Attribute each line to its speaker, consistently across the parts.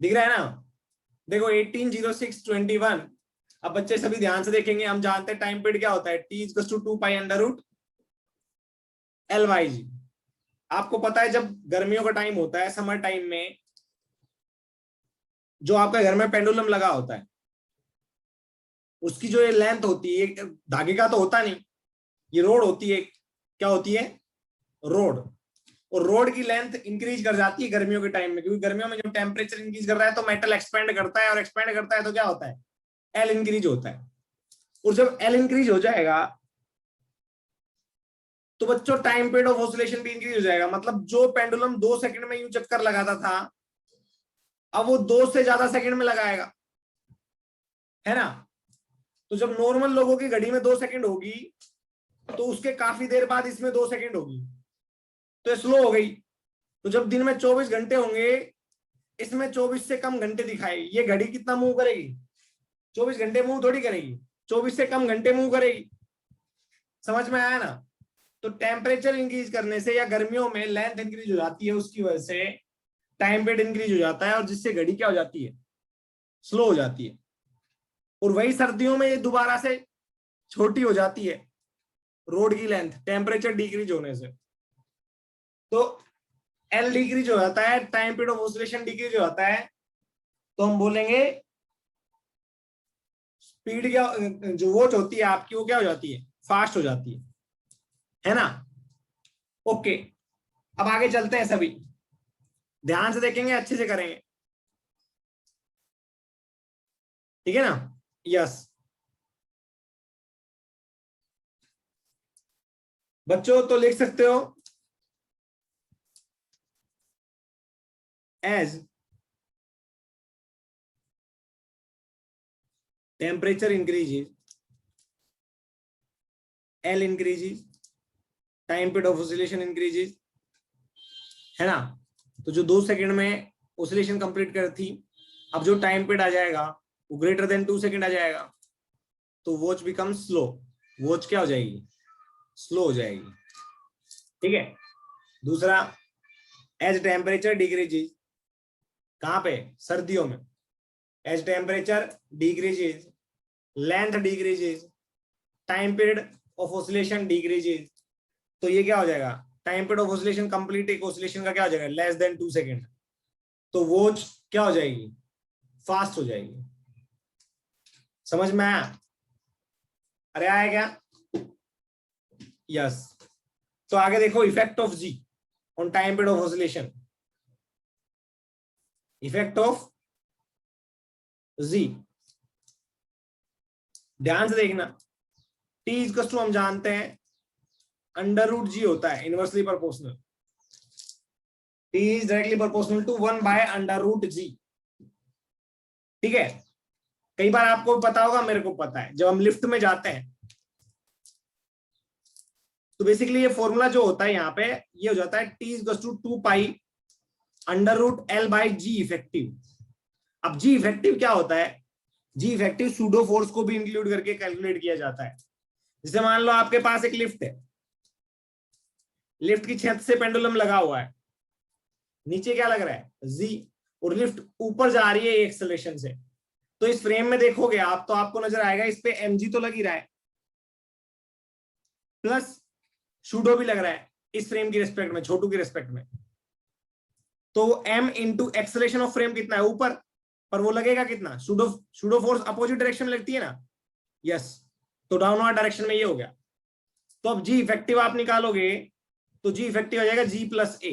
Speaker 1: दिख रहा है ना? देखो 180621। अब बच्चे सभी ध्यान से देखेंगे। हम जानते हैं टाइम पीरियड क्या होता है, T equals to 2 pi under root L by G. आपको पता है जब गर्मियों का टाइम होता है, समर टाइम में, जो आपका घर में पेंडुलम लगा होता है, उसकी जो ये लेंथ होती है, धागे का तो होता नहीं, ये रोड होती है। क्या होती है? रोड। और रोड की लेंथ इंक्रीज कर जाती है गर्मियों के टाइम में, क्योंकि गर्मियों में जब टेम्परेचर इंक्रीज कर रहा है तो मेटल एक्सपेंड करता है, और एक्सपेंड करता है तो क्या होता है? एल इंक्रीज होता है। और जब एल इंक्रीज हो जाएगा तो बच्चों टाइम पीरियड ऑफ ऑसिलेशन भी इंक्रीज हो जाएगा। मतलब जो पेंडुलम 2 सेकंड में यूं चक्कर लगाता था, अब वो 2 से ज्यादा सेकंड में लगाएगा, है ना? तो जब नॉर्मल लोगों की घड़ी में 2 सेकंड होगी, तो उसके काफी देर बाद इसमें 2 सेकंड होगी, तो स्लो हो गई। तो जब दिन में 24 घंटे होंगे, इसमें 24 से कम घंटे दिखाएगी। ये घड़ी कितना मूव करेगी? 24 घंटे मूव थोड़ी करेगी, 24 से कम घंटे मूव करेगी। समझ में आया ना? तो टेम्परेचर इंक्रीज करने से या गर्मियों में लेंथ इंक्रीज हो जाती है, उसकी वजह से टाइम पीरियड इंक्रीज हो जाता है, और जिससे घड़ी क्या हो जाती है? स्लो हो जाती है। और वही सर्दियों में ये दोबारा से छोटी हो जाती है, रोड की लेंथ, टेम्परेचर डिक्रीज होने से। तो एल डिक्रीज हो जाता है, time period of oscillation decrease हो जाता है, तो हम बोलेंगे स्पीड क्या, जो वॉच होती है आपकी, वो क्या हो जाती है? फास्ट हो जाती है ना? ओके, अब आगे चलते हैं। सभी ध्यान से देखेंगे, अच्छे से करेंगे, ठीक है ना? यस बच्चों, तो लिख सकते हो as temperature increases L increases, time period of oscillation increases, है ना? तो जो 2 सेकंड में ऑसिलेशन कंप्लीट कर थी, अब जो टाइम पीरियड आ जाएगा वो ग्रेटर देन 2 सेकंड आ जाएगा, तो वॉच बिकम स्लो। वॉच क्या हो जाएगी? स्लो हो जाएगी, ठीक है? दूसरा, एज टेम्परेचर डिक्रीजेज, कहां पे? सर्दियों में। As temperature decreases, length decreases, time period of oscillation decreases, तो ये क्या हो जाएगा? Time period of oscillation complete एक ऑसिलेशन का क्या हो जाएगा? Less than 2 second. तो वॉच क्या हो जाएगी? फास्ट हो जाएगी। समझ में आया? अरे आया क्या? यस। तो आगे देखो, effect of G on time period of oscillation. Effect of G, ध्यान से देखना। टी इक्वल्स टू हम जानते हैं अंडर रूट जी होता है, inversely proportional. T is directly proportional to 1/√g, ठीक है? कई बार आपको पता होगा, मेरे को पता है, जब हम लिफ्ट में जाते हैं तो बेसिकली ये फॉर्मूला जो होता है यहाँ पे, ये हो जाता है T equals to 2 pi under root L/G effective. अब जी इफेक्टिव क्या होता है? जी इफेक्टिव सूडो फोर्स को भी इंक्लूड करके कैलकुलेट किया जाता है। जैसे मान लो आपके पास एक लिफ्ट है, लिफ्ट की छत से पेंडुलम लगा हुआ है, नीचे क्या लग रहा है? जी, और लिफ्ट ऊपर जा रही है एक्सेलरेशन से। तो इस फ्रेम में देखोगे आप, तो आपको नजर आएगा इस पे mg तो लग ही रहा है, प्लस सूडो भी लग रहा है इस फ्रेम की रिस्पेक्ट में, छोटू की रिस्पेक्ट में। तो m into acceleration of frame कितना है? ऊपर, पर वो लगेगा कितना? Pseudo pseudo force opposite direction में लगती है ना? यस। तो डाउनवर्ड डायरेक्शन में ये हो गया। तो अब जी इफेक्टिव आप निकालोगे, तो जी इफेक्टिव आ जाएगा G+A।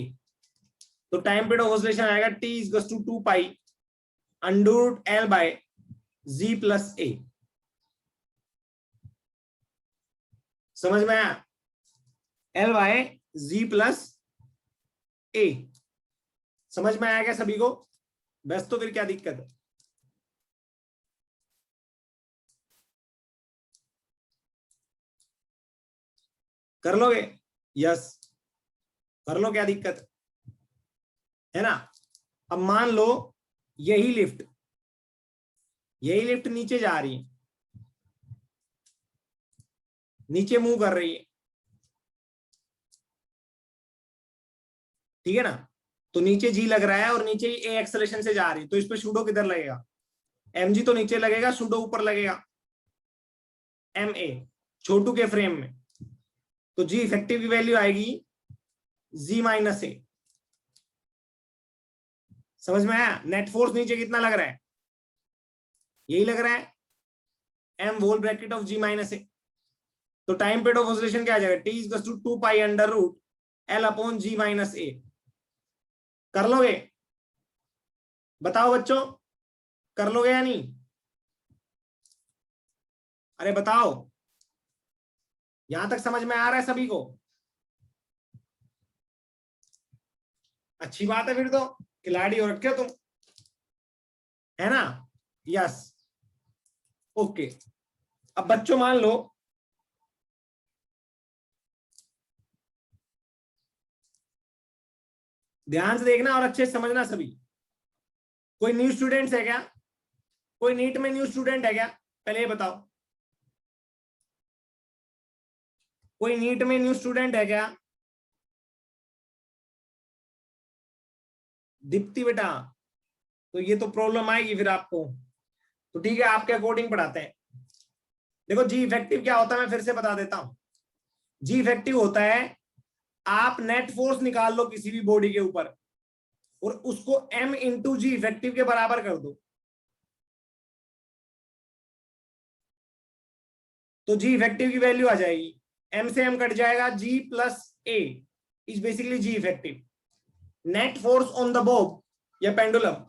Speaker 1: तो टाइम पीरियड ऑफ ऑसिलेशन आएगा T equals to 2 pi √L/G+A। समझ में आया? L/G+A। समझ में आया क्या सभी को? बस तो फिर क्या दिक्कत है? कर लोगे? यस, कर लो, क्या दिक्कत है ना? अब मान लो यही लिफ्ट नीचे जा रही है, नीचे मूव कर रही है, ठीक है ना? तो नीचे जी लग रहा है और नीचे ही ए एक्सेलरेशन से जा रही है, तो इस पे सूडो किधर लगेगा? एम जी तो नीचे लगेगा, सूडो ऊपर लगेगा, एम ए छोटू के फ्रेम में। तो जी इफेक्टिव की वैल्यू आएगी जी माइनस ए। समझ में आया? नेट फोर्स नीचे कितना लग रहा है? यही लग रहा है, M whole bracket of G minus A. तो टाइम पीरियड ऑफ ऑसिलेशन क्या आ जाएगा? T is to 2 pi under root L upon G minus A. कर लोगे? बताओ बच्चों, कर लोगे या नहीं? अरे बताओ, यहां तक समझ में आ रहा है सभी को? अच्छी बात है, फिर तो खिलाड़ी हो रखे हो तुम, है ना? Yes, okay. अब बच्चों मान लो ध्यान से देखना और अच्छे से समझना सभी। कोई न्यू स्टूडेंट्स है क्या? कोई नीट में न्यू स्टूडेंट है क्या? पहले ये बताओ, कोई नीट में न्यू स्टूडेंट है क्या? दीप्ति बेटा, तो ये तो प्रॉब्लम आएगी फिर आपको। तो ठीक है, आपके अकॉर्डिंग पढ़ाते हैं। देखो जी इफेक्टिव क्या होता है, मैं फिर से बता देता हूं। जी इफेक्टिव होता है, आप नेट फोर्स निकाल लो किसी भी बॉडी के ऊपर और उसको m इंटू जी इफेक्टिव के बराबर कर दो, तो जी इफेक्टिव की वैल्यू आ जाएगी, m से m कट जाएगा, g plus a is basically G effective. Net force on the bob या pendulum,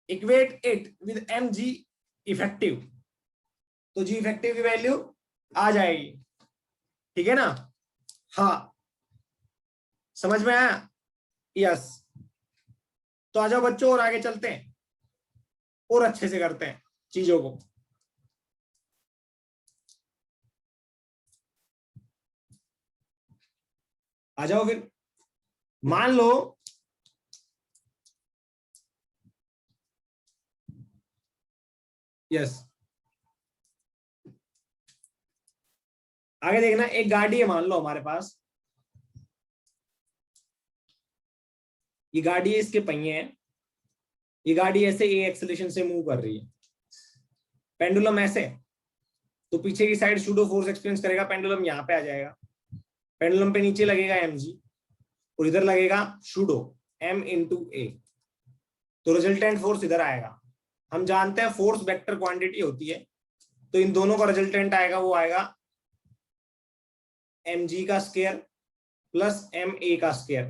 Speaker 1: equate it with mg effective, तो जी इफेक्टिव की वैल्यू आ जाएगी। ठीक है ना? हाँ, समझ में आया? यस। तो आ जाओ बच्चों और आगे चलते हैं और अच्छे से करते हैं चीजों को। आ जाओ फिर। मान लो यस, आगे देखना, एक गाड़ी है मान लो हमारे पास, ये गाड़ी है, इसके पहिए हैं, ये गाड़ी ऐसे ए एक्सेलरेशन से मूव कर रही है, पेंडुलम ऐसे, तो पीछे की साइड सूडो फोर्स एक्सपीरियंस करेगा, पेंडुलम यहाँ पे आ जाएगा, पेंडुलम पे नीचे लगेगा mg और इधर लगेगा सूडो m इंटू ए, तो रिजल्टेंट फोर्स इधर आएगा। हम जानते हैं फोर्स वेक्टर क्वांटिटी होती है, तो इन दोनों का रिजल्टेंट आएगा, वो आएगा mg का स्क्वायर प्लस ma का स्क्वायर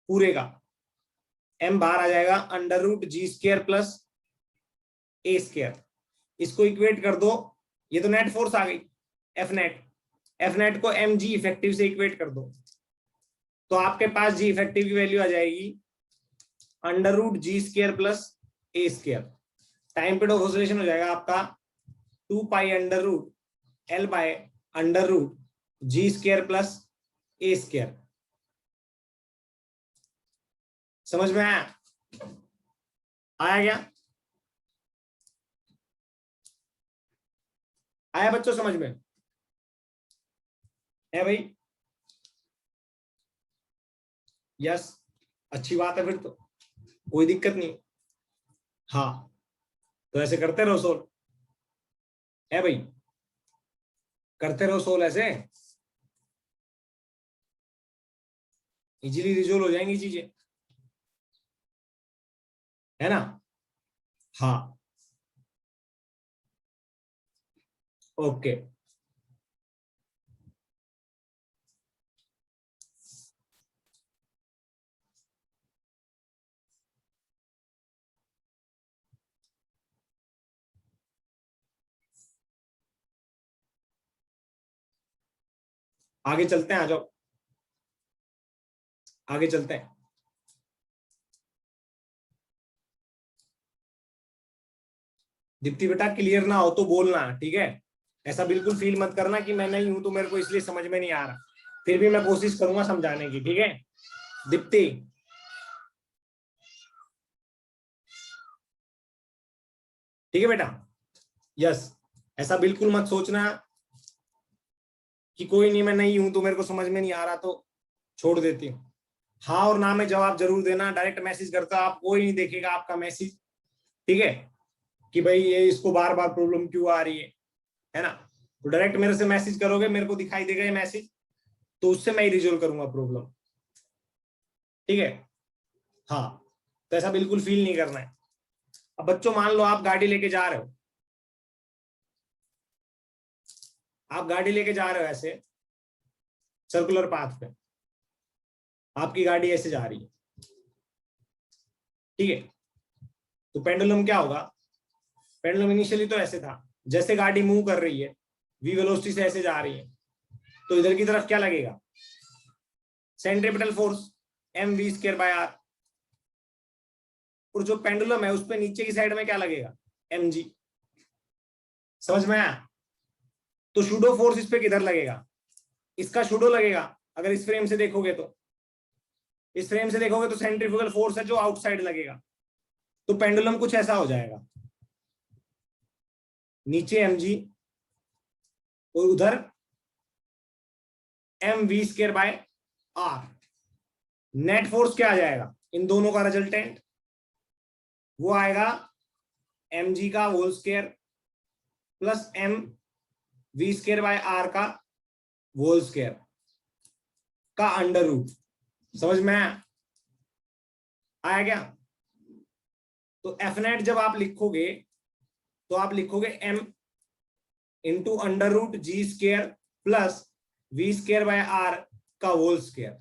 Speaker 1: पूरे का, m बाहर आ जाएगा, under root G square plus A square. इसको इक्वेट कर दो, ये तो नेट फोर्स आ गई एफ नेट, एफ नेट को एम जी इफेक्टिव से इक्वेट कर दो, तो आपके पास जी इफेक्टिव की वैल्यू आ जाएगी under root G square plus A square. Time period of oscillation हो जाएगा आपका 2 pi under root L by under root G square plus A square. समझ में आया? आया क्या? आया बच्चों समझ में? है भाई? यस, अच्छी बात है, फिर तो कोई दिक्कत नहीं। हाँ, तो ऐसे करते रहो सोल, है भाई, करते रहो सोल, ऐसे इजीली रिजोल्व हो जाएंगी चीजें, है ना? हाँ, ओके। आगे चलते हैं, आ जाओ, आगे चलते हैं। दीप्ति बेटा क्लियर ना हो तो बोलना, ठीक है? ऐसा बिल्कुल फील मत करना कि मैं नहीं हूं तो मेरे को इसलिए समझ में नहीं आ रहा, फिर भी मैं कोशिश करूंगा समझाने की, ठीक है दीप्ति? ठीक है बेटा? यस, ऐसा बिल्कुल मत सोचना कि कोई नहीं, मैं नहीं हूं तो मेरे को समझ में नहीं आ रहा, तो छोड़ देती हूँ। हाँ और ना में जवाब जरूर देना, डायरेक्ट मैसेज करता आप, कोई नहीं देखेगा आपका मैसेज, ठीक है, कि भाई ये इसको बार बार प्रॉब्लम क्यों आ रही है ना। तो डायरेक्ट मेरे से मैसेज करोगे, मेरे को दिखाई देगा ये मैसेज, तो उससे मैं ही रिजोल्व करूंगा प्रॉब्लम, ठीक है। हाँ, तो ऐसा बिल्कुल फील नहीं करना है। अब बच्चों मान लो आप गाड़ी लेके जा रहे हो, आप गाड़ी लेके जा रहे हो ऐसे सर्कुलर पाथ पे, आपकी गाड़ी ऐसे जा रही है, ठीक है। तो पेंडुलम क्या होगा, पेंडुलम इनिशियली तो ऐसे था, जैसे गाड़ी मूव कर रही है वी वेलोसिटी से ऐसे जा रही है, तो इधर की तरफ क्या लगेगा, centripetal force M V square by R, और जो पेंडुलम है उस पे नीचे की साइड में क्या लगेगा, एम जी। समझ में आया। तो शूडो फोर्स इस पे किधर लगेगा, इसका शूडो लगेगा। अगर इस फ्रेम से देखोगे तो, इस फ्रेम से देखोगे तो सेंट्रीफ्यूगल फोर्स है जो आउटसाइड लगेगा, तो पेंडुलम कुछ ऐसा हो जाएगा, नीचे एम जी और उधर M V square by R. Net force क्या आ जाएगा, इन दोनों का रिजल्टेंट वो आएगा एम जी का whole square plus M V square by R का होल स्क्वायर का अंडर रूट। समझ में आया क्या। तो एफ नेट जब आप लिखोगे तो आप लिखोगे M into under root G square plus V square by R का होल स्क्वायर।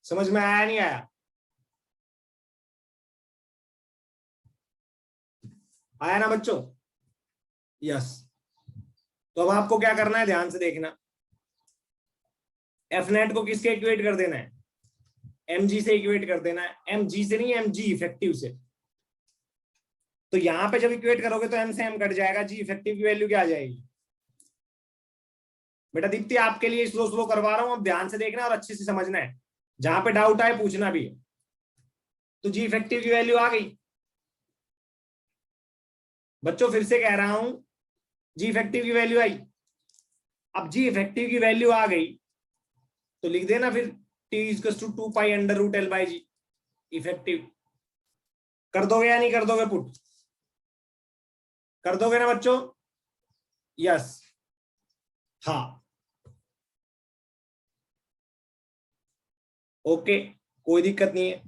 Speaker 1: समझ में आया नहीं आया, आया ना बच्चों, यस। तो अब आपको क्या करना है, ध्यान से देखना, एफ नेट को किसके इक्वेट कर देना है, एम जी से इक्वेट कर देना है, एम जी से नहीं, एम जी इफेक्टिव से। तो यहां पे जब इक्वेट करोगे तो एम से एम कट जाएगा, जी इफेक्टिव की वैल्यू क्या आ जाएगी। बेटा दीप्ति आपके लिए स्लो स्लो करवा रहा हूं, अब ध्यान से देखना और अच्छे से समझना है, जहां पे डाउट आए पूछना भी है। तो जी इफेक्टिव की वैल्यू आ गई बच्चों, फिर से कह रहा हूं, जी इफेक्टिव की वैल्यू आई। अब जी इफेक्टिव की वैल्यू आ गई तो लिख देना फिर T equals to 2 pi under root L by G effective. कर दोगे या नहीं कर दोगे पुट, कर दोगे ना बच्चों, यस। हाँ ओके, कोई दिक्कत नहीं है,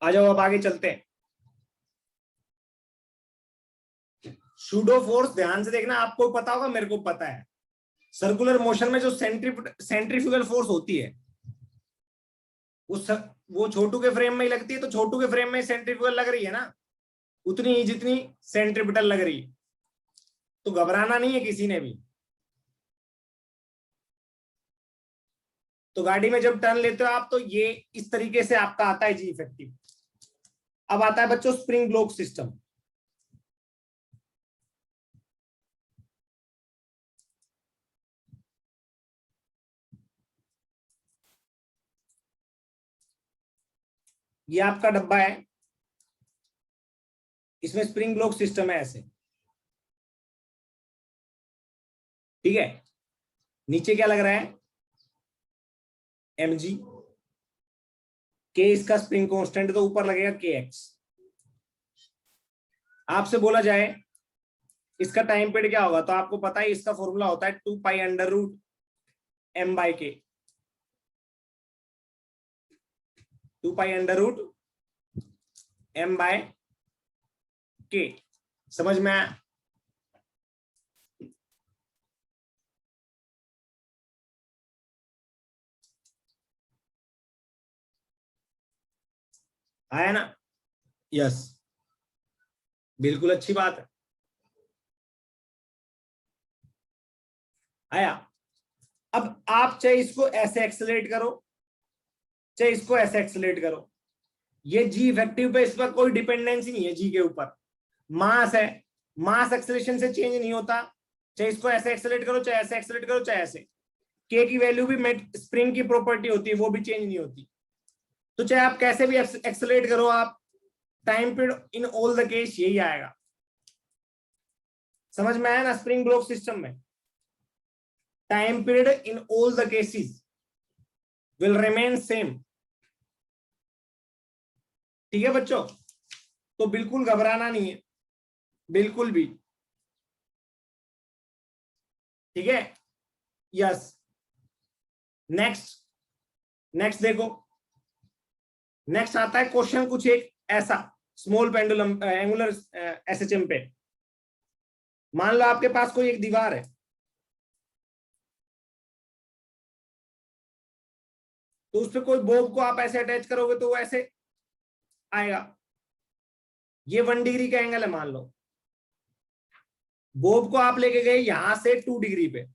Speaker 1: आ जाओ अब आगे चलते हैं। सूडो फोर्स ध्यान से देखना, आपको पता होगा मेरे को पता है, सर्कुलर मोशन में जो सेंट्रीफ्यूगल फोर्स होती है वो छोटू के फ्रेम में ही लगती है, तो छोटू के फ्रेम में सेंट्रीफ्यूगल लग रही है ना, उतनी ही जितनी सेंट्रीपिटल लग रही है। तो घबराना नहीं है किसी ने भी। तो गाड़ी में जब टर्न लेते हो आप तो ये इस तरीके से आपका आता है जी इफेक्टिव। अब आता है बच्चों स्प्रिंग ब्लॉक सिस्टम। ये आपका डब्बा है, इसमें स्प्रिंग ब्लॉक सिस्टम है ऐसे, ठीक है। नीचे क्या लग रहा है, mg, के इसका स्प्रिंग कांस्टेंट, तो ऊपर लगेगा kx। आपसे बोला जाए इसका टाइम पीरियड क्या होगा, तो आपको पता है इसका फॉर्मूला होता है 2 pi under root m by K, 2 pi under root m by K. समझ में आया ना, यस, बिल्कुल अच्छी बात है, आया। अब आप चाहे इसको ऐसे एक्सेलरेट करो चाहे इसको ऐसे एक्सेलरेट करो, ये जी इफेक्टिव पे इस पर कोई डिपेंडेंसी नहीं है, जी के ऊपर मास है, मास एक्सेलरेशन से चेंज नहीं होता, चाहे इसको ऐसे एक्सेलरेट करो चाहे ऐसे एक्सेलरेट करो चाहे ऐसे। के की वैल्यू भी स्प्रिंग की प्रॉपर्टी होती है, वो भी चेंज नहीं होती। तो चाहे आप कैसे भी एक्सेलरेट करो, आप time period in all the case यही आएगा। समझ में आया ना स्प्रिंग ब्लॉक सिस्टम में। Time period in all the cases will remain same. ठीक है बच्चों, तो बिल्कुल घबराना नहीं है, बिल्कुल भी। ठीक है, यस। नेक्स्ट, नेक्स्ट देखो, नेक्स्ट आता है क्वेश्चन कुछ एक ऐसा स्मॉल पेंडुलम एंगुलर एसएचएम पे। मान लो आपके पास कोई एक दीवार है, तो उस पर कोई बॉब को आप ऐसे अटैच करोगे तो वो ऐसे आएगा। ये 1 डिग्री का एंगल है मान लो, बॉब को आप लेके गए यहां से 2 डिग्री पे,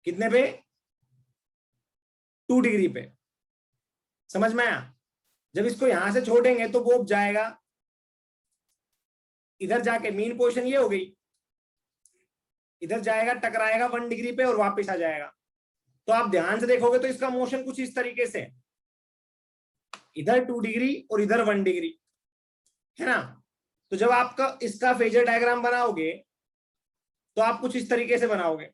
Speaker 1: कितने पे? 2 डिग्री पे। समझ में आया? जब इसको यहां से छोड़ेंगे तो बॉब जाएगा इधर, जाके मीन पोजीशन ये हो गई, इधर जाएगा टकराएगा 1 डिग्री पे और वापस आ जाएगा। तो आप ध्यान से देखोगे तो इसका मोशन कुछ इस तरीके से, इधर 2 डिग्री और इधर 1 डिग्री, है ना? तो जब आपका इसका फेजर डायग्राम बनाओगे तो आप कुछ इस तरीके से बनाओगे।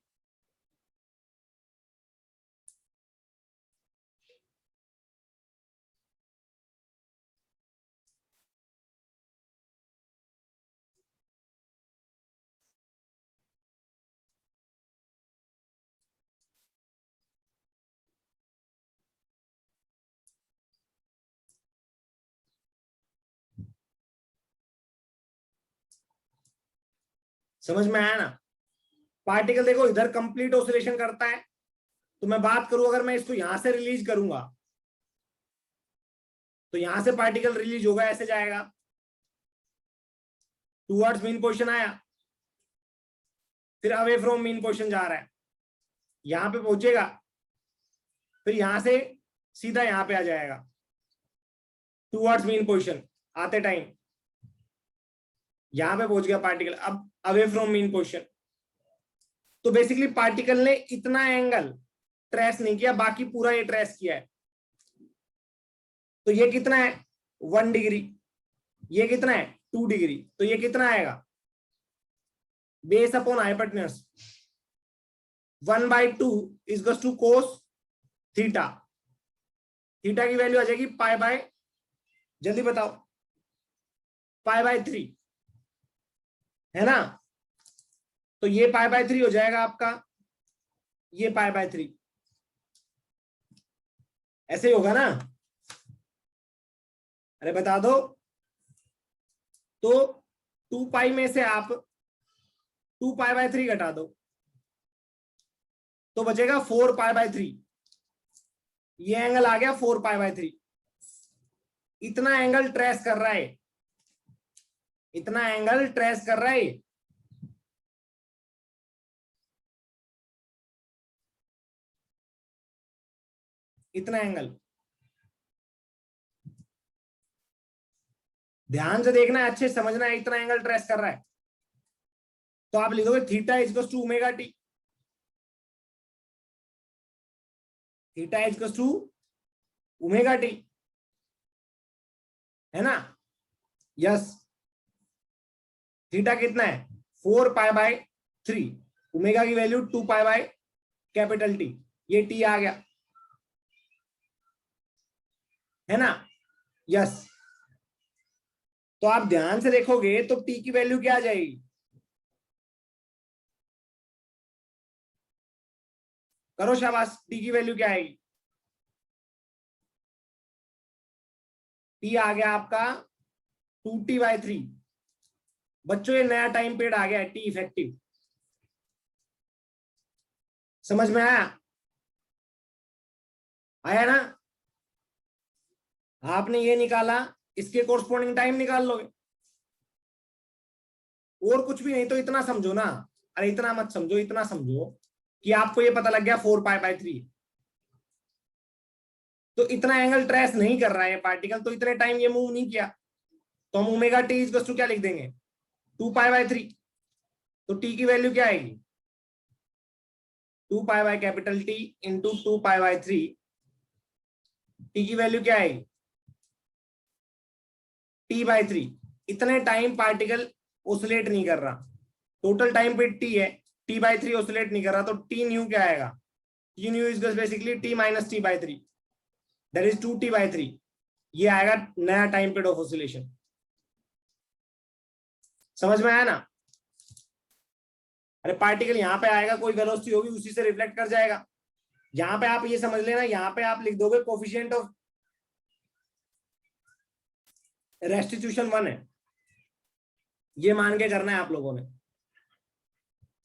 Speaker 1: समझ में आया ना? पार्टिकल देखो इधर कंप्लीट ऑसिलेशन करता है, तो मैं बात करूं अगर मैं इसको यहां से रिलीज करूंगा तो यहां से पार्टिकल रिलीज होगा, ऐसे जाएगा टूवर्ड्स मीन पोजीशन, आया, फिर अवे फ्रॉम मीन पोजीशन जा रहा है, यहां पे पहुंचेगा, फिर यहां से सीधा यहां पे आ जाएगा टूवर्ड्स मीन पोजीशन, आते टाइम यहां पे पहुंच गया पार्टिकल, अब अवे फ्रॉम मीन पोजीशन। तो बेसिकली पार्टिकल ने इतना एंगल ट्रेस नहीं किया, बाकी पूरा ये ट्रेस किया है। तो ये कितना है? 1 डिग्री। ये कितना है? 2 डिग्री। तो ये कितना आएगा? Base upon hypotenuse 1/2 is to cos theta. Theta की वैल्यू आ जाएगी पाई बाय, जल्दी बताओ, पाई/3, है ना? तो ये पाई/3 हो जाएगा आपका, ये पाई/3, ऐसे ही होगा ना? अरे बता दो। तो 2 पाई में से आप 2 पाई/3 घटा दो तो बचेगा 4 पाई/3। ये एंगल आ गया 4 पाई/3। इतना एंगल ट्रेस कर रहा है, इतना एंगल ट्रेस कर रहा है। इतना एंगल ध्यान से देखना है, अच्छे समझना है, इतना एंगल ट्रेस कर रहा है। तो आप लिखोगे theta is to omega T, theta is to omega T, है ना? यस। थीटा कितना है? 4 पाई/3, ओमेगा की वैल्यू 2 पाई/कैपिटल टी, ये टी आ गया, है ना? यस। तो आप ध्यान से देखोगे तो टी की वैल्यू क्या आ जाएगी? करो शाबाश, टी की वैल्यू क्या आएगी? टी आ गया आपका 2t/3। बच्चों ये नया टाइम पीरियड आ गया है, टी इफेक्टिव। समझ में आया? आया ना? आपने ये निकाला, इसके कोरस्पॉन्डिंग टाइम निकाल लोगे, और कुछ भी नहीं। तो इतना समझो ना, अरे इतना मत समझो, इतना समझो कि आपको ये पता लग गया 4 पाई/3। तो इतना एंगल ट्रेस नहीं कर रहा है पार्टिकल, तो इतने टाइम ये मूव नहीं किया, तो हम ओमेगा टी इज टू क्या लिख देंगे? 2 पाई/3। तो टी की वैल्यू क्या आएगी? 2 पाई/कैपिटल टी इंटू 2 पाई/3। टी की वैल्यू क्या आएगी? T/3 इतने टाइम पार्टिकल ओसिलेट नहीं कर रहा, टोटल टाइम पे T है, T/3 ओसिलेट नहीं कर रहा, तो T न्यू क्या आएगा? T new is basically T minus T/3, that is 2T/3। ये आएगा नया टाइम पीरियड ऑफ ऑसिलेशन। समझ में आया ना? अरे पार्टिकल यहां पे आएगा, कोई वेलोसिटी होगी उसी से रिफ्लेक्ट कर जाएगा। यहां पे आप ये समझ लेना, यहां पे आप लिख दोगे कोफिशिएंट ऑफ रेस्टिट्यूशन 1 है, ये मान के करना है आप लोगों ने।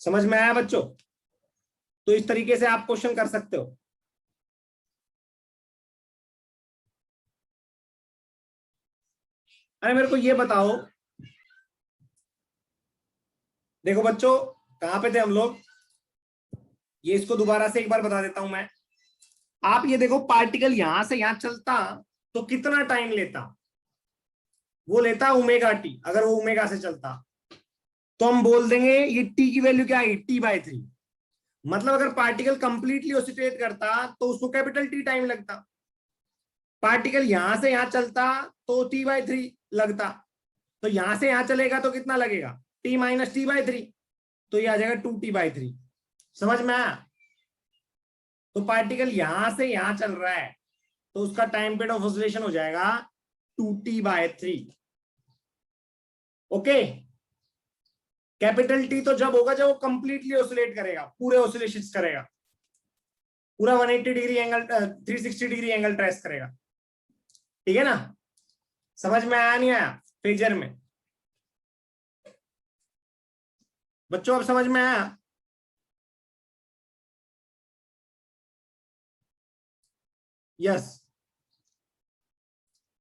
Speaker 1: समझ में आया बच्चों? तो इस तरीके से आप क्वेश्चन कर सकते हो। अरे मेरे को ये बताओ, देखो बच्चों कहां पे थे हम लोग, ये इसको दोबारा से एक बार बता देता हूं मैं। आप ये देखो, पार्टिकल यहां से यहां चलता तो कितना टाइम लेता? वो लेता ओमेगा टी, अगर वो ओमेगा से चलता तो हम बोल देंगे ये टी की वैल्यू क्या है, T/3। मतलब अगर पार्टिकल कंप्लीटली ऑसिलेट करता तो उसको कैपिटल टी टाइम लगता, पार्टिकल यहां से यहां चलता तो T/3 लगता, तो यहां से यहां चलेगा तो कितना लगेगा? T माइनस T/3, तो ये आ जाएगा 2T/3। समझ में आया? तो पार्टिकल यहां से यहां चल रहा है तो उसका टाइम पीरियड ऑफ ऑसिलेशन हो जाएगा 2T/3। ओके, कैपिटल टी तो जब होगा जब वो कंप्लीटली ऑसिलेट करेगा, पूरे ऑसिलेशंस करेगा, पूरा 180 degree angle 360 degree angle trace करेगा। ठीक है ना? समझ में आया नहीं आया फेजर में? बच्चों अब समझ में आया? यस,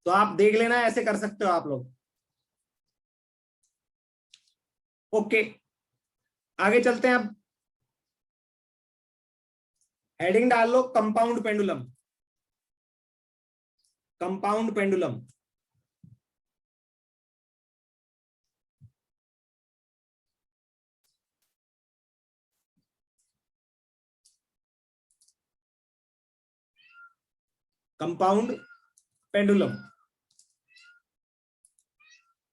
Speaker 1: तो आप देख लेना, ऐसे कर सकते हो आप लोग। ओके, आगे चलते हैं। अब हेडिंग डाल लो compound pendulum. Compound pendulum, compound pendulum.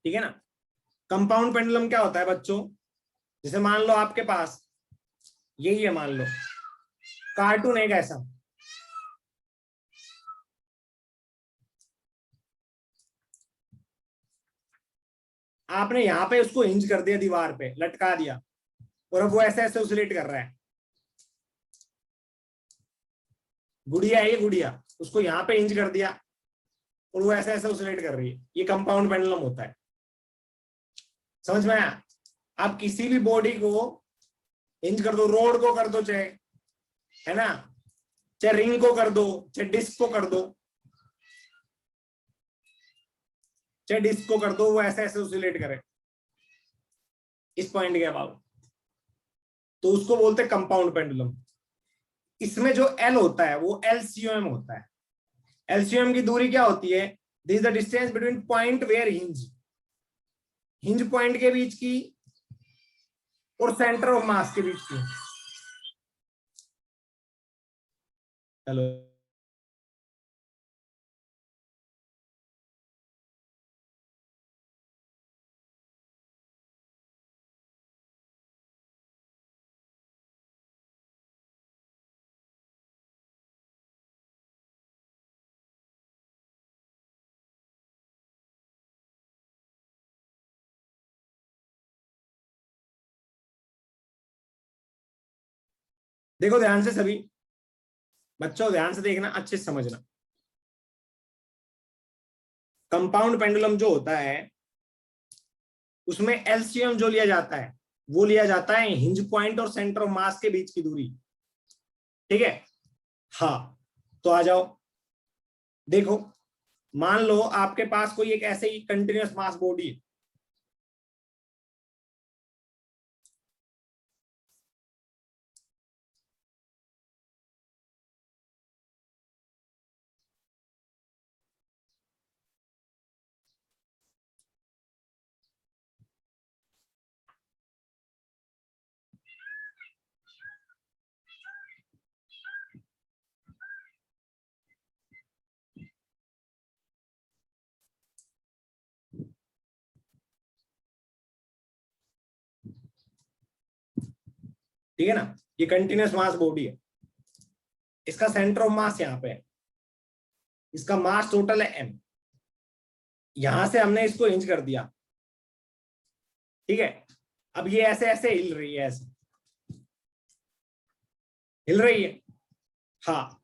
Speaker 1: ठीक है ना? कंपाउंड पेंडुलम क्या होता है बच्चों? जैसे मान लो आपके पास यही है, मान लो कार्टून एक ऐसा, आपने यहां पे उसको हिंज कर दिया, दीवार पे लटका दिया, और अब वो ऐसे ऐसे ऑसिलेट कर रहा है। गुड़िया है ये, गुड़िया, उसको यहां पे हिंज कर दिया और वो ऐसे ऐसे ऑसिलेट कर रही है, ये कंपाउंड पेंडुलम होता है। समझ में आया? आप किसी भी बॉडी को हिंज कर दो, रोड को कर दो चाहे, है ना, चाहे रिंग को कर दो, चाहे डिस्क को कर दो, चाहे डिस्क को कर दो, वो ऐसे ऐसे ऑसिलेट करे इस पॉइंट के अबाउट, तो उसको बोलते हैं कंपाउंड पेंडुलम। इसमें जो एल होता है वो LCOM होता है। LCOM की दूरी क्या होती है? This is the distance between point where hinge, hinge point के बीच की और सेंटर ऑफ मास के बीच की। हेलो, देखो ध्यान से सभी बच्चों, ध्यान से देखना, अच्छे से समझना। कंपाउंड पेंडुलम जो होता है उसमें LCM जो लिया जाता है वो लिया जाता है हिंज पॉइंट और सेंटर ऑफ मास के बीच की दूरी। ठीक है? हाँ, तो आ जाओ, देखो मान लो आपके पास कोई एक ऐसे ही कंटिन्यूअस मास बॉडी है, ठीक है ना, ये कंटिन्यूअस मास बॉडी है, इसका सेंटर ऑफ मास यहाँ पे है, इसका मास टोटल है m, यहां से हमने इसको इंच कर दिया, ठीक है। अब ये ऐसे ऐसे हिल रही है, ऐसे हिल रही है, हाँ,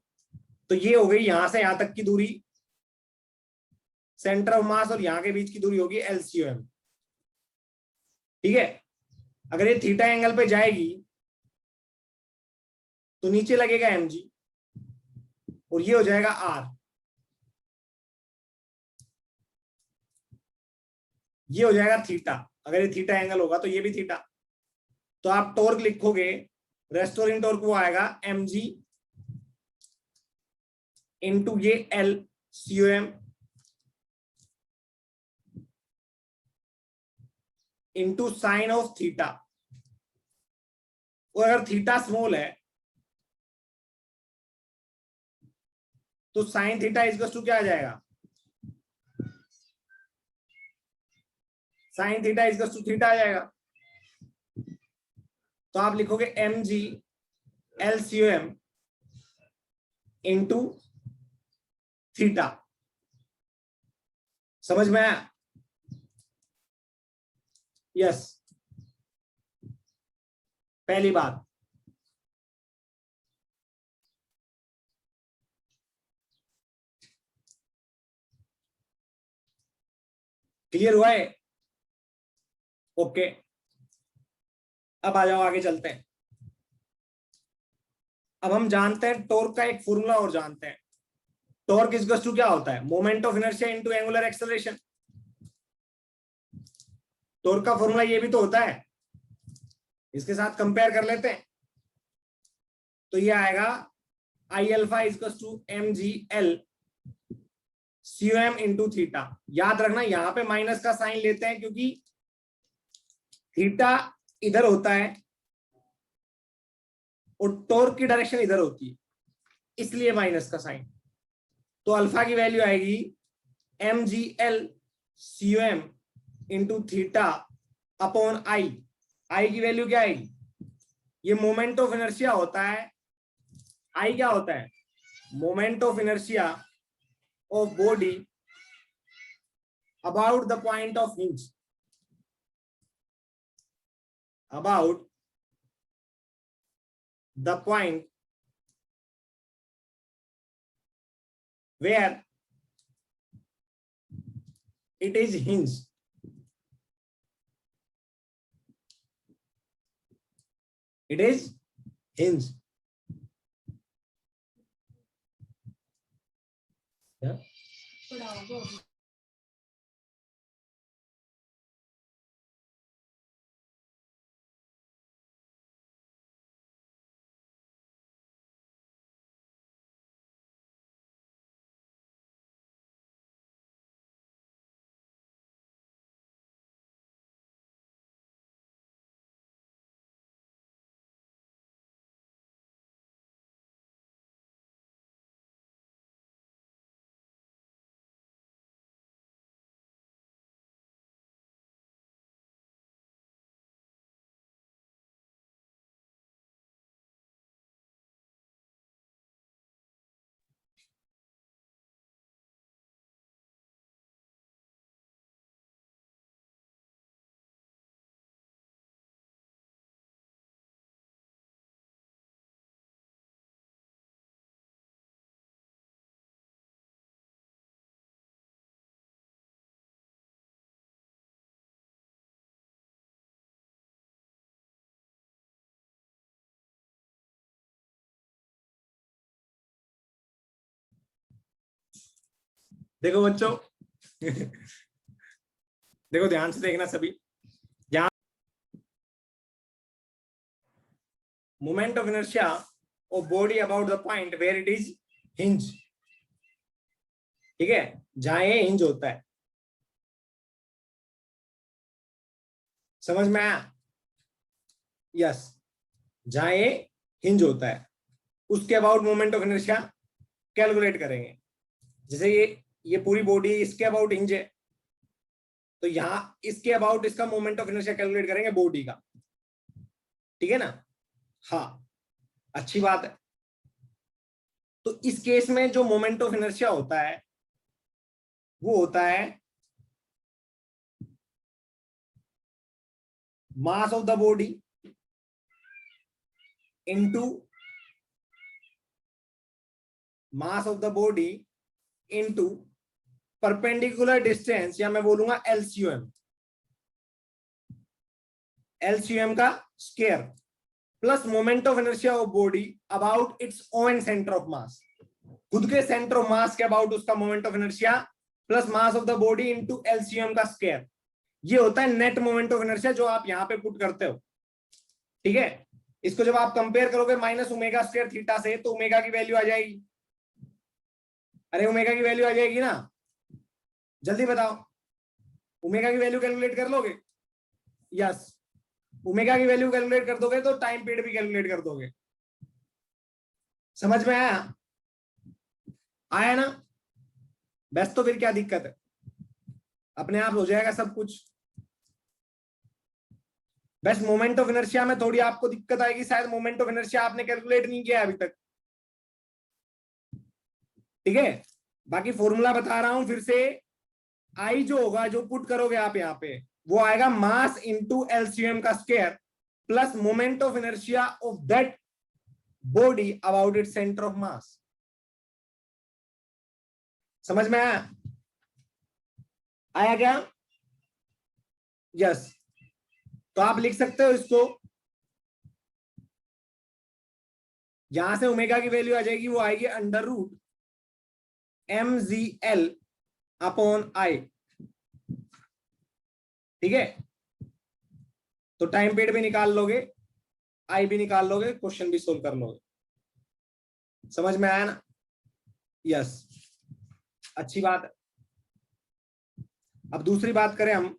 Speaker 1: तो ये हो गई यहां से यहां तक की दूरी, सेंटर ऑफ मास और यहां के बीच की दूरी होगी LCOM, ठीक है। अगर ये थीटा एंगल पे जाएगी तो नीचे लगेगा mg और ये हो जाएगा r, ये हो जाएगा थीटा। अगर ये थीटा एंगल होगा तो ये भी थीटा, तो आप टॉर्क लिखोगे, रेस्टोरिंग टॉर्क वो आएगा mg इंटू ये LCOM into sine of theta, और अगर थीटा स्मॉल है तो साइन थीटा इक्वल्स टू क्या आ जाएगा, sine theta equals to theta आ जाएगा। तो आप लिखोगे mg LCOM इंटू थीटा, समझ में आया? यस, पहली बात। क्लियर हुआ है? ओके, अब आ जाओ आगे चलते हैं। अब हम जानते हैं टॉर्क का एक फॉर्मूला और जानते हैं, टॉर्क इक्वल्स टू क्या होता है, moment of inertia into angular acceleration. Torque का फॉर्मूला ये भी तो होता है, इसके साथ कंपेयर कर लेते हैं। तो ये आएगा I alpha equals to mg LCOM into theta. याद रखना यहां पे माइनस का साइन लेते हैं क्योंकि थीटा इधर होता है और टॉर्क की डायरेक्शन इधर होती है, इसलिए माइनस का साइन। तो अल्फा की वैल्यू आएगी mg LCOM into theta upon I. I की वैल्यू क्या आएगी, ये मोमेंट ऑफ इनर्शिया होता है, आई क्या होता है, moment of inertia of body about the point of hinge, about the point where it is hinged, it is hinged। yeah? देखो बच्चों देखो ध्यान से देखना सभी, यहां moment of inertia of body about the point where it is hinge, ठीक है, जहां ये हिंज होता है, समझ में आया? यस, जहां ये हिंज होता है उसके about moment of inertia calculate करेंगे। जैसे ये पूरी बॉडी इसके अबाउट हिंज है, तो यहां इसके अबाउट इसका मोमेंट ऑफ इनर्शिया कैलकुलेट करेंगे बॉडी का, ठीक है ना। हाँ, अच्छी बात है। तो इस केस में जो मोमेंट ऑफ इनर्शिया होता है वो होता है mass of the body into mass of the body into perpendicular distance, या मैं बोलूंगा एलसीएम, एलसीएम का square plus moment of inertia of body about its own centre of मास, खुद के सेंटर ऑफ मास के अबाउट उसका moment of inertia plus mass of the body into LCM का square. ये होता है नेट मोमेंट ऑफ इनर्शिया जो आप यहां पे पुट करते हो। ठीक है, इसको जब आप कंपेयर करोगे माइनस ओमेगा स्क्वायर थीटा से तो ओमेगा की वैल्यू आ जाएगी। अरे ओमेगा की वैल्यू आ जाएगी ना, जल्दी बताओ, ओमेगा की वैल्यू कैलकुलेट कर लोगे? यस, ओमेगा की वैल्यू कैलकुलेट कर दोगे तो टाइम पीरियड भी कैलकुलेट कर दोगे। समझ में आया? आया ना? बस तो फिर क्या दिक्कत है, अपने आप हो जाएगा सब कुछ। बस मोमेंट ऑफ इनर्शिया में थोड़ी आपको दिक्कत आएगी, शायद मोमेंट ऑफ इनर्शिया आपने कैलकुलेट नहीं किया अभी तक। ठीक है, बाकी फॉर्मूला बता रहा हूं फिर से। आई जो होगा, जो पुट करोगे आप यहां पे, वो आएगा मास इंटू एलसीएम का square plus moment of inertia of that body about it centre of मास। समझ में आया? आया क्या? यस। तो आप लिख सकते हो इसको, यहां से ओमेगा की वैल्यू आ जाएगी, वो आएगी under root mgl upon I. ठीक है, तो टाइम पीरियड भी निकाल लोगे, आई भी निकाल लोगे, क्वेश्चन भी सोल्व कर लोगे। समझ में आया ना? यस, अच्छी बात है। अब दूसरी बात करें हम,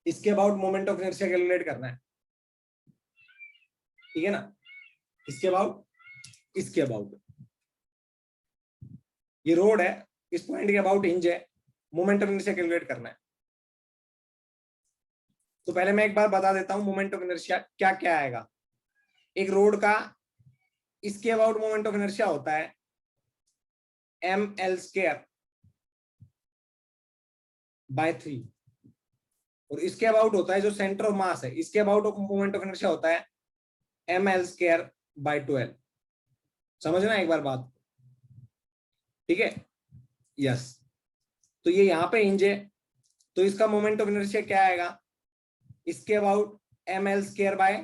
Speaker 1: इसके about moment of inertia calculate करना है। ठीक है ना, इसके अबाउट, इसके अबाउट, ये रोड है, इस पॉइंट के अबाउट हिंज है, मोमेंट ऑफ इनर्शिया कैलकुलेट करना है। तो पहले मैं एक बार बता देता हूं मोमेंट ऑफ इनर्शिया क्या क्या आएगा। एक रोड का इसके अबाउट मोमेंट ऑफ इनर्शिया होता है ml स्क्वायर बाय 3, और इसके अबाउट होता है जो सेंटर ऑफ मास है, इसके अबाउट मोमेंट ऑफ इनर्शिया होता है ml स्क्वायर बाय 12। समझना एक बार बात। ठीक है, यस। तो ये यहां पे हिंज है, तो इसका मोमेंट ऑफ इनर्शिया क्या आएगा, इसके अबाउट ml स्क्वायर बाय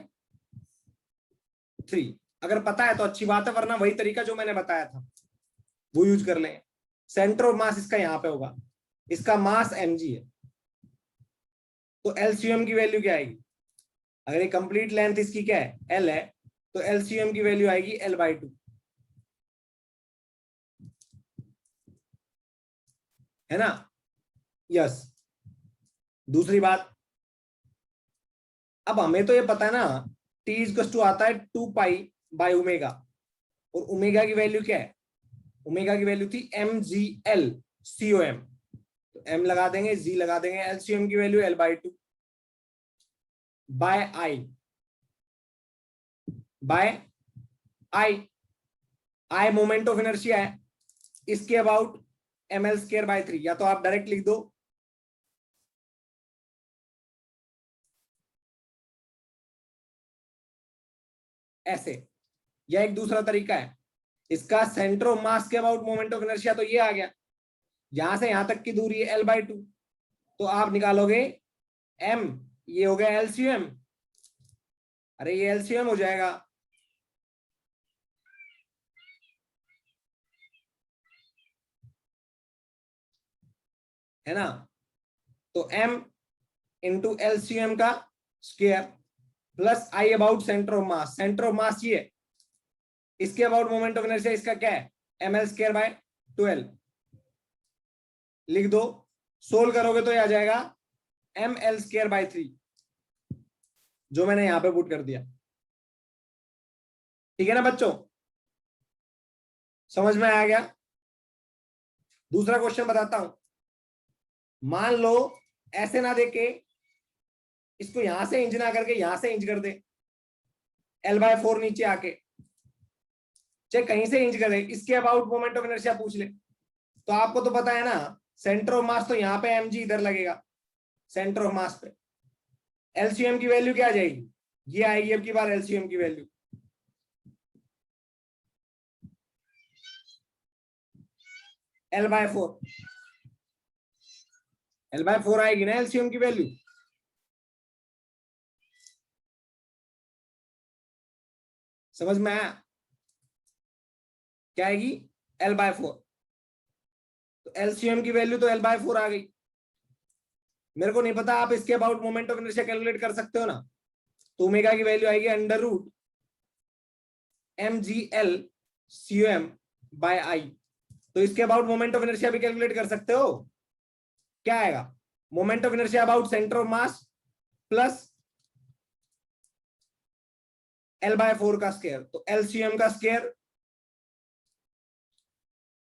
Speaker 1: 3। अगर पता है तो अच्छी बात है, वरना वही तरीका जो मैंने बताया था वो यूज कर लें। सेंटर ऑफ मास इसका यहां पे होगा, इसका मास mg है, तो एलसीएम की वैल्यू क्या आएगी, अगर ये कंप्लीट लेंथ इसकी क्या है l है, तो एलसीएम की वैल्यू आएगी l/2। है ना? यस। दूसरी बात, अब हमें तो ये पता है ना t इक्वल टू आता है 2 पाई बाय ओमेगा, और ओमेगा की वैल्यू क्या है, ओमेगा की वैल्यू थी mgl com, तो m लगा देंगे, g लगा देंगे, एलसीएम की value l/2 by I, by I, I moment of inertia है, इसके अबाउट ml स्क्वायर बाय 3, या तो आप डायरेक्ट लिख दो ऐसे, या एक दूसरा तरीका है, इसका सेंटर ऑफ मास के अबाउट मोमेंट ऑफ इनर्शिया तो ये आ गया, यहां से यहां तक की दूरी है l/2, तो आप निकालोगे m, ये हो गया एलसीएम, अरे ये एलसीएम हो जाएगा, है ना? तो m इंटू एलसीएम का square plus I about centre of mass, centre of मास ये, इसके अबाउट मोमेंट ऑफ इनर्शिया इसका क्या है ml स्क्वायर बाय 12, लिख दो, सोल्व करोगे तो ये आ जाएगा ml स्क्वायर बाय 3। जो मैंने यहां पे पुट कर दिया। ठीक है ना बच्चों, समझ में आ गया। दूसरा क्वेश्चन बताता हूं। मान लो ऐसे ना देके, इसको यहां से इंच ना करके यहां से इंच कर दे, L/4 नीचे आके, चाहे कहीं से इंच करे, इसके अबाउट मोमेंट ऑफ इनर्शिया पूछ ले। तो आपको तो पता है ना, सेंटर ऑफ मास तो यहाँ पे mg इधर लगेगा सेंटर ऑफ मास पे। एलसीएम की वैल्यू क्या आ जाएगी, ये आएगी अब की बार एलसीएम की वैल्यू, L/4, L/4 आएगी ना एलसीएम की वैल्यू। समझ में आया, क्या आएगी, L/4। तो एलसीएम की वैल्यू तो L/4 आ गई। मेरे को नहीं पता, आप इसके about moment of inertia calculate कर सकते हो ना। तो ओमेगा की वैल्यू आएगी √mgl/COM/I। तो इसके अबाउट मोमेंट ऑफ इनर्शिया भी कैलकुलेट कर सकते हो। क्या आएगा, moment of inertia about centre of mass plus L/4 का स्क्वायर, तो LCM का square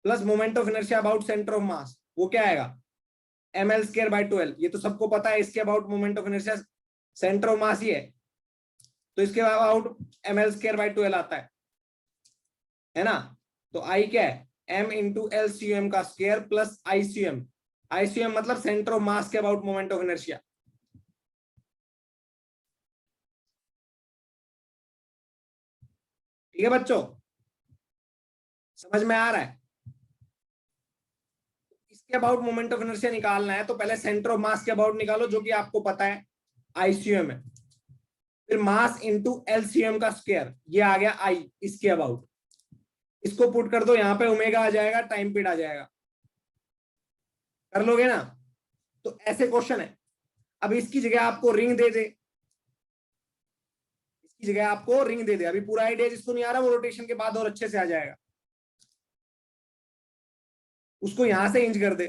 Speaker 1: plus moment of inertia about centre of मास, वो क्या आएगा, ml²/12। ये तो सबको पता है, इसके about moment of inertia centre of mass ही है, तो इसके अबाउट ml²/12 आता है ना। तो I क्या है, m इंटू LCM का स्क्वायर प्लस ICM, ICM मतलब सेंटर ऑफ मास के अबाउट मोमेंट ऑफ इनर्शिया। ठीक है बच्चों, समझ में आ रहा है। इसके अबाउट मोमेंट ऑफ इनर्शिया निकालना है तो पहले सेंटर ऑफ मास के अबाउट निकालो, जो कि आपको पता है ICM है। फिर मास इंटू LCM का स्क्वायर, ये आ गया I इसके अबाउट। इसको पुट कर दो यहां पे, ओमेगा आ जाएगा, टाइम पीरियड आ जाएगा। कर लोगे ना। तो ऐसे क्वेश्चन है। अब इसकी जगह आपको रिंग दे दे, इसकी जगह आपको रिंग दे दे, अभी पूरा आइडिया जिसको नहीं आ रहा वो रोटेशन के बाद और अच्छे से आ जाएगा। उसको यहां से इंच कर दे,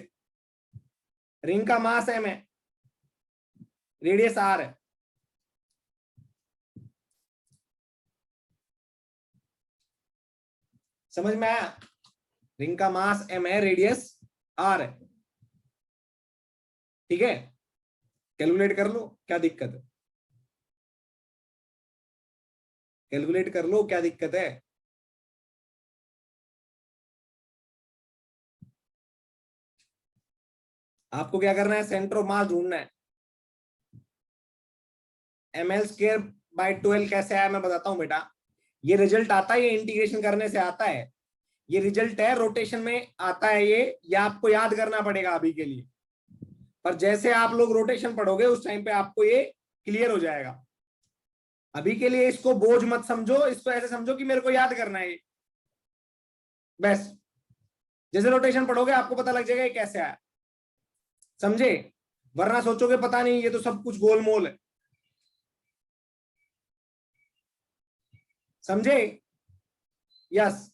Speaker 1: रिंग का मास m है, रेडियस r है। समझ में आया, रिंग का मास m है, रेडियस r है। ठीक है, कैलकुलेट कर लो, क्या दिक्कत है, कैलकुलेट कर लो, क्या दिक्कत है। आपको क्या करना है, सेंटर ऑफ मास ढूंढना है। ml²/12 कैसे आया मैं बताता हूं बेटा। ये रिजल्ट आता है, ये इंटीग्रेशन करने से आता है। ये रिजल्ट है, रोटेशन में आता है ये आपको याद करना पड़ेगा अभी के लिए। पर जैसे आप लोग रोटेशन पढ़ोगे उस टाइम पे आपको ये क्लियर हो जाएगा। अभी के लिए इसको बोझ मत समझो, इसको ऐसे समझो कि मेरे को याद करना है ये, बस। जैसे रोटेशन पढ़ोगे आपको पता लग जाएगा ये कैसे आया, समझे। वरना सोचोगे पता नहीं, ये तो सब कुछ गोलमोल है। समझे, यस,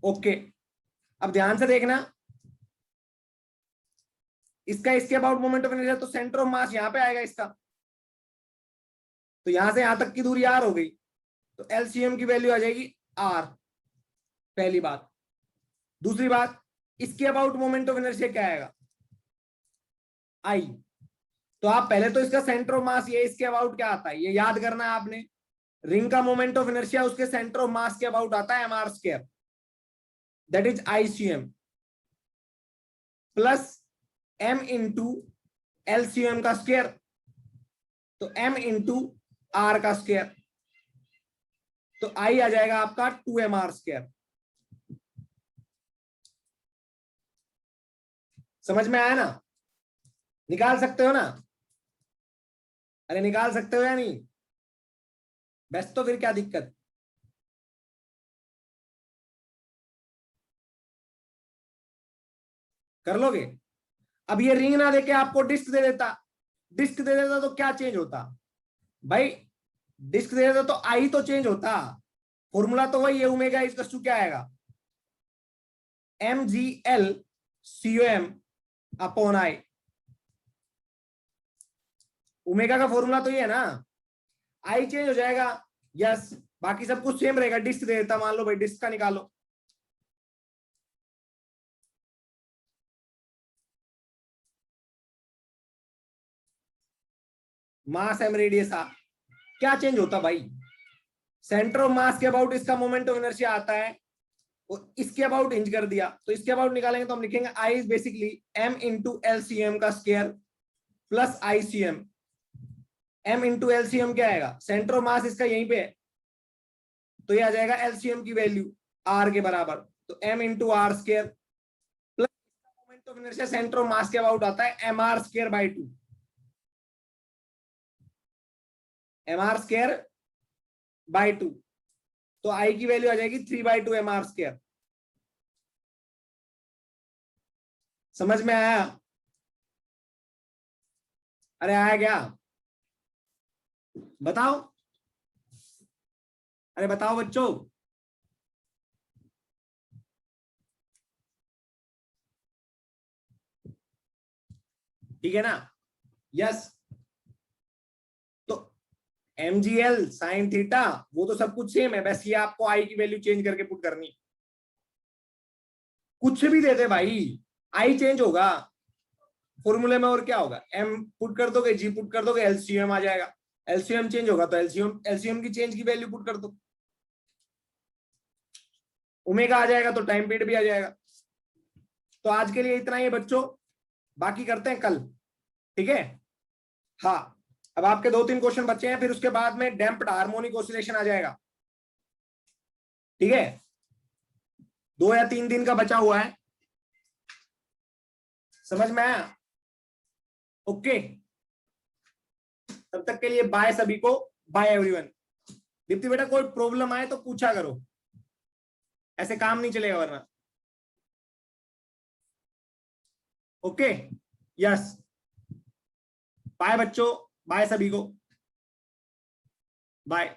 Speaker 1: ओके। अब ध्यान से देखना, इसका इसके अबाउट मोमेंट ऑफ इनर्शिया, तो सेंटर ऑफ मास यहां पे आएगा इसका, तो यहां से यहां तक की दूरी r हो गई, तो एलसीएम की वैल्यू आ जाएगी r। पहली बात। दूसरी बात, इसके अबाउट मोमेंट ऑफ इनर्शिया क्या आएगा, I। तो आप पहले तो इसका सेंटर ऑफ मास, ये इसके अबाउट क्या आता है ये याद करना है आपने। रिंग का मोमेंट ऑफ इनर्शिया उसके सेंटर ऑफ मास के अबाउट आता है mr², that is ICM, plus m into LCM का स्क्वायर, तो m इंटू r का स्क्वायर, तो I आ जाएगा आपका 2mr²। समझ में आया ना, निकाल सकते हो ना, अरे निकाल सकते हो या नहीं, बस। तो फिर क्या दिक्कत, कर लोगे। अब ये रिंग ना देके आपको डिस्क दे देता, डिस्क दे देता तो क्या चेंज होता भाई, डिस्क दे देता तो आई तो चेंज होता। फॉर्मूला तो वही है, ओमेगा इज टू क्या आएगा, mgl/COM/I। ओमेगा का फॉर्मूला तो ये है ना, आई चेंज हो जाएगा। यस, बाकी सब कुछ सेम रहेगा। डिस्क दे देता, मान लो भाई डिस्क का निकालो। मास एम रेडियस आ, क्या चेंज होता भाई? सेंटर ऑफ मास के अबाउट इसका मोमेंट ऑफ इनर्शिया आता है, और इसके अबाउट इंच कर दिया, तो इसके अबाउट निकालेंगे तो हम लिखेंगे I is basically M into LCM का square plus ICM. M into LCM क्या आएगा? सेंटर ऑफ मास इसका यहीं पे है, तो ये आ जाएगा एलसीएम की वैल्यू आर के बराबर, तो M into R square plus moment of inertia centre of mass के अबाउट आता है M R square by 2। M R square by 2, तो आई की वैल्यू आ जाएगी 3/2 एम आर स्क्वायर। समझ में आया? अरे आया क्या? बताओ, अरे बताओ बच्चों। ठीक है ना? यस। तो mgl साइन थीटा वो तो सब कुछ सेम है, बस ये आपको आई की वैल्यू चेंज करके पुट करनी। कुछ भी दे दे भाई, आई चेंज होगा फॉर्मूले में, और क्या होगा? एम पुट कर दोगे, जी पुट कर दोगे, एलसीएम आ जाएगा। एलसीएम चेंज होगा तो एलसीएम की चेंज की वैल्यू पुट कर दो, ओमेगा आ जाएगा, तो टाइम पीरियड भी आ जाएगा। तो आज के लिए इतना ही है बच्चों, बाकी करते हैं कल। ठीक है? हाँ, अब आपके 2-3 क्वेश्चन बचे हैं, फिर उसके बाद में डैम्प्ड हार्मोनिक ऑसिलेशन आ जाएगा। ठीक है? 2 या 3 दिन का बचा हुआ है। समझ में आया? ओके, तब तक के लिए बाय सभी को, बाय एवरीवन। दीप्ति बेटा कोई प्रॉब्लम आए तो पूछा करो, ऐसे काम नहीं चलेगा वरना। ओके, यस, बाय बच्चों, बाय सभी को, बाय।